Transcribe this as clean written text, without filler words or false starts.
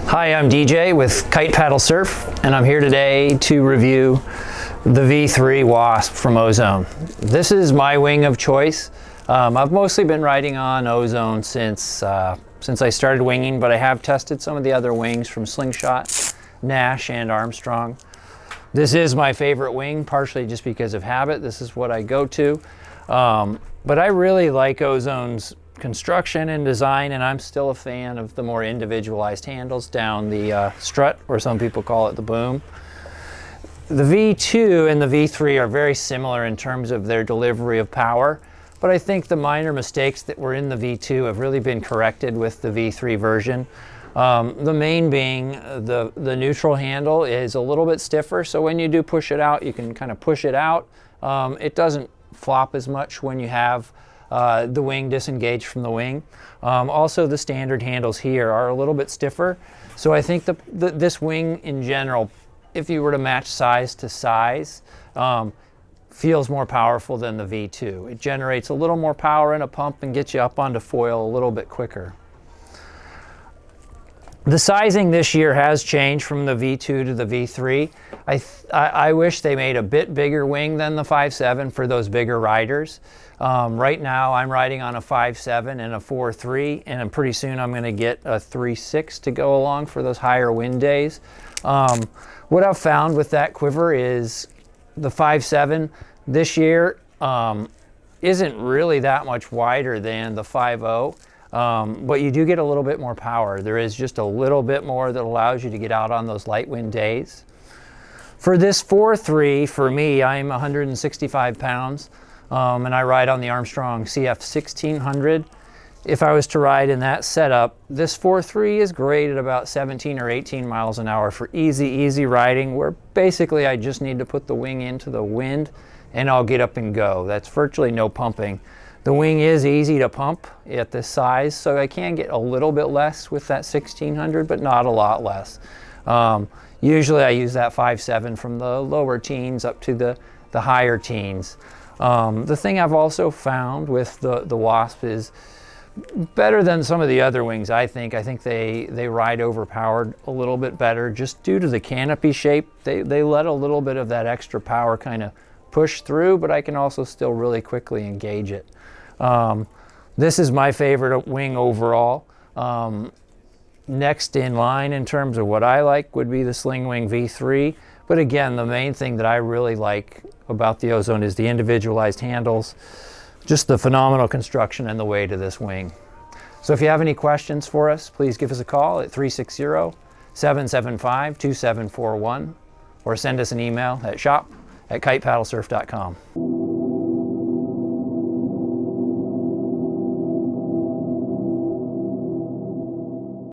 Hi, I'm DJ with Kite Paddle Surf, and I'm here today to review the V3 Wasp from Ozone. This is my wing of choice. I've mostly been riding on Ozone since I started winging, but I have tested some of the other wings from Slingshot, Nash, and Armstrong. This is my favorite wing, partially just because of habit. This is what I go to. But I really like Ozone's construction and design, and I'm still a fan of the more individualized handles down the strut, or some people call it the boom. The V2 and the V3 are very similar in terms of their delivery of power, but I think the minor mistakes that were in the V2 have really been corrected with the V3 version. The main being the neutral handle is a little bit stiffer, so when you do push it out, you can kind of push it out. It doesn't flop as much when you have the wing disengaged from the wing. Also, the standard handles here are a little bit stiffer, so I think this wing in general, if you were to match size to size, feels more powerful than the V2. It generates a little more power in a pump and gets you up onto foil a little bit quicker. The sizing this year has changed from the V2 to the V3. I wish they made a bit bigger wing than the 5.7 for those bigger riders. Right now I'm riding on a 5.7 and a 4.3, and pretty soon I'm going to get a 3.6 to go along for those higher wind days. What I've found with that quiver is the 5.7 this year isn't really that much wider than the 5.0. But you do get a little bit more power. There is just a little bit more that allows you to get out on those light wind days. For this 4.3, for me, I'm 165 pounds, and I ride on the Armstrong CF 1600. If I was to ride in that setup, this 4.3 is great at about 17 or 18 miles an hour for easy riding, where basically I just need to put the wing into the wind and I'll get up and go. That's virtually no pumping. The wing is easy to pump at this size, so I can get a little bit less with that 1600, but not a lot less. Usually I use that 5.7 from the lower teens up to the higher teens. The thing I've also found with the Wasp is better than some of the other wings, I think. I think they ride overpowered a little bit better just due to the canopy shape. They let a little bit of that extra power kind of push through, but I can also still really quickly engage it. This is my favorite wing overall. Next in line in terms of what I like would be the Slingwing V3. But again, the main thing that I really like about the Ozone is the individualized handles, just the phenomenal construction and the weight of this wing. So if you have any questions for us, please give us a call at 360-775-2741 or send us an email at shop@kitepaddlesurf.com.